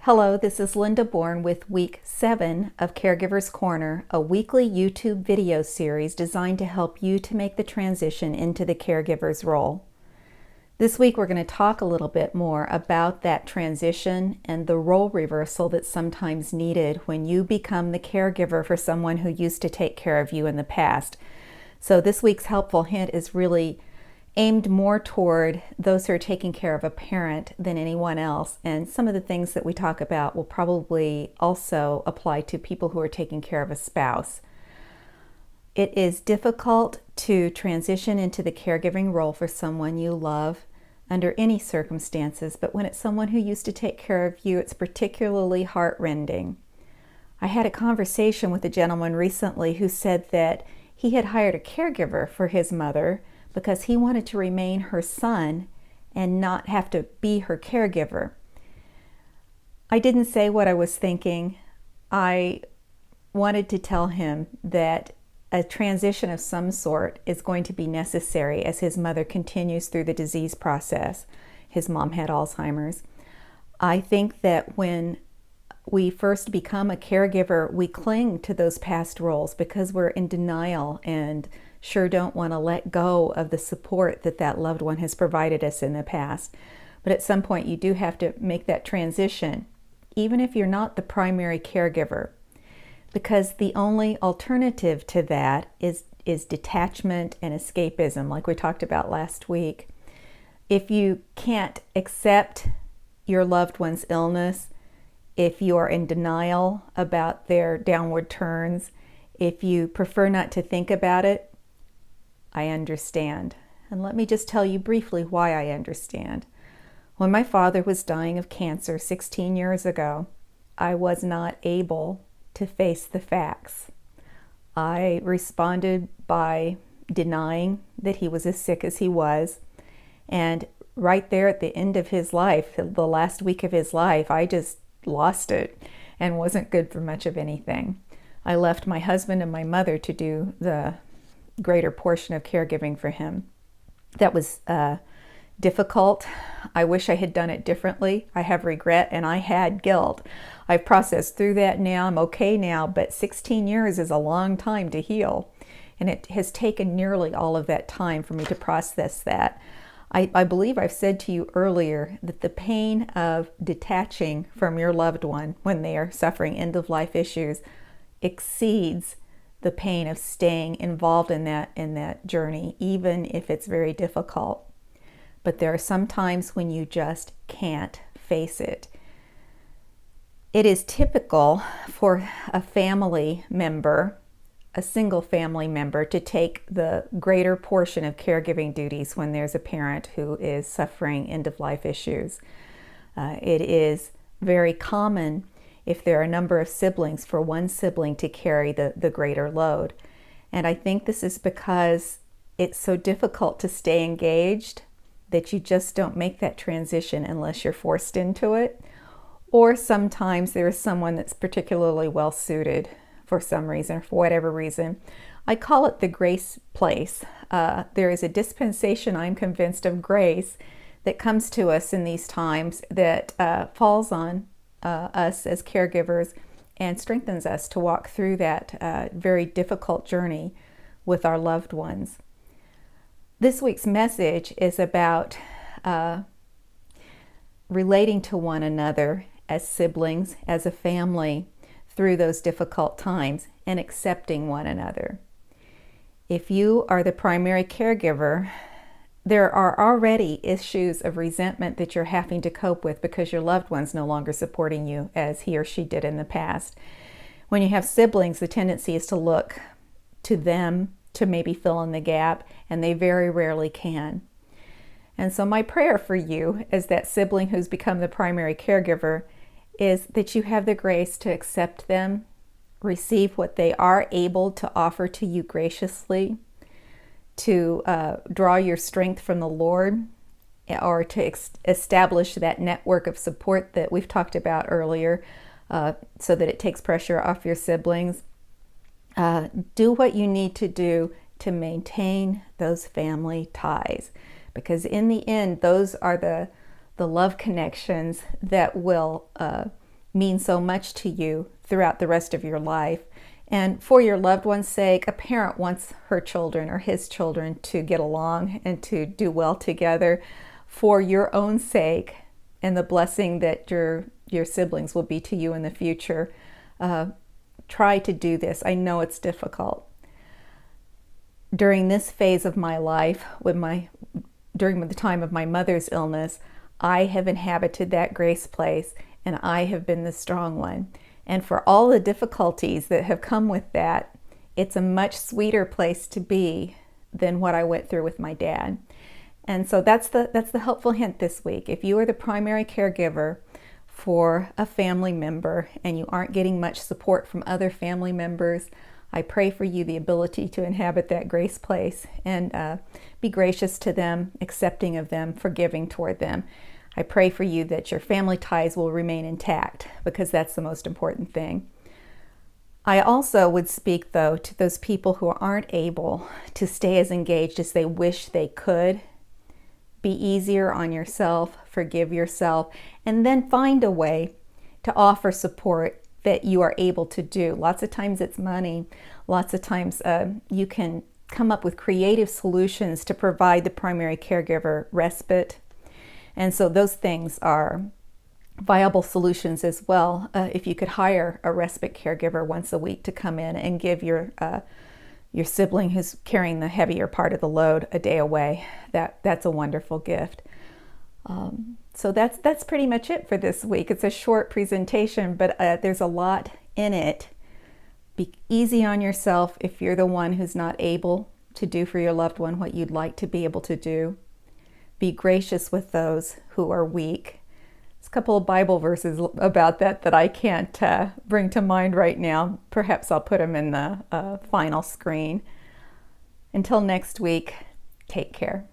Hello, this is Linda Bourne with week 7 of Caregiver's Corner, a weekly YouTube video series designed to help you to make the transition into the caregiver's role. This week we're going to talk a little bit more about that transition and the role reversal that's sometimes needed when you become the caregiver for someone who used to take care of you in the past. So this week's helpful hint is really aimed more toward those who are taking care of a parent than anyone else. And some of the things that we talk about will probably also apply to people who are taking care of a spouse. It is difficult to transition into the caregiving role for someone you love under any circumstances, but when it's someone who used to take care of you, it's particularly heartrending. I had a conversation with a gentleman recently who said that he had hired a caregiver for his mother because he wanted to remain her son and not have to be her caregiver. I didn't say what I was thinking. I wanted to tell him that a transition of some sort is going to be necessary as his mother continues through the disease process. His mom had Alzheimer's. I think that when we first become a caregiver, we cling to those past roles because we're in denial and sure don't want to let go of the support that that loved one has provided us in the past. But at some point you do have to make that transition, even if you're not the primary caregiver, because the only alternative to that is detachment and escapism, like we talked about last week. If you can't accept your loved one's illness, if you are in denial about their downward turns, if you prefer not to think about it, I understand. And let me just tell you briefly why I understand. When my father was dying of cancer 16 years ago, I was not able to face the facts. I responded by denying that he was as sick as he was. And right there at the end of his life, the last week of his life, I just lost it and wasn't good for much of anything. I left my husband and my mother to do the greater portion of caregiving for him. That was difficult. I wish I had done it differently. I have regret and I had guilt. I've processed through that now. I'm okay now, but 16 years is a long time to heal. And it has taken nearly all of that time for me to process that. I believe I've said to you earlier that the pain of detaching from your loved one when they are suffering end-of-life issues exceeds the pain of staying involved in that journey, even if it's very difficult. But there are some times when you just can't face it. It is typical for a family member, a single family member, to take the greater portion of caregiving duties when there's a parent who is suffering end-of-life issues. It is very common if there are a number of siblings for one sibling to carry the greater load. And I think this is because it's so difficult to stay engaged that you just don't make that transition unless you're forced into it. Or sometimes there is someone that's particularly well suited for some reason, for whatever reason. I call it the grace place. There is a dispensation, I'm convinced, of grace that comes to us in these times that falls on us as caregivers and strengthens us to walk through that very difficult journey with our loved ones. This week's message is about relating to one another as siblings, as a family, through those difficult times and accepting one another. If you are the primary caregiver, there are already issues of resentment that you're having to cope with because your loved one's no longer supporting you as he or she did in the past. When you have siblings, the tendency is to look to them to maybe fill in the gap, and they very rarely can. And so my prayer for you as that sibling who's become the primary caregiver is that you have the grace to accept them, receive what they are able to offer to you graciously, to draw your strength from the Lord, or to establish that network of support that we've talked about earlier, so that it takes pressure off your siblings. Do what you need to do to maintain those family ties, because in the end, those are the love connections that will mean so much to you throughout the rest of your life. And for your loved one's sake, a parent wants her children or his children to get along and to do well together. For your own sake and the blessing that your siblings will be to you in the future, try to do this. I know it's difficult. During this phase of my life, during the time of my mother's illness, I have inhabited that grace place, and I have been the strong one. And for all the difficulties that have come with that, it's a much sweeter place to be than what I went through with my dad. And so that's the helpful hint this week. If you are the primary caregiver for a family member and you aren't getting much support from other family members, I pray for you the ability to inhabit that grace place and be gracious to them, accepting of them, forgiving toward them. I pray for you that your family ties will remain intact, because that's the most important thing. I also would speak, though, to those people who aren't able to stay as engaged as they wish they could. Be easier on yourself, forgive yourself, and then find a way to offer support that you are able to do. Lots of times it's money. Lots of times you can come up with creative solutions to provide the primary caregiver respite. And so those things are viable solutions as well. If you could hire a respite caregiver once a week to come in and give your sibling who's carrying the heavier part of the load a day away, that's a wonderful gift. So that's pretty much it for this week. It's a short presentation, but there's a lot in it. Be easy on yourself if you're the one who's not able to do for your loved one what you'd like to be able to do. Be gracious with those who are weak. There's a couple of Bible verses about that I can't bring to mind right now. Perhaps I'll put them in the final screen. Until next week, take care.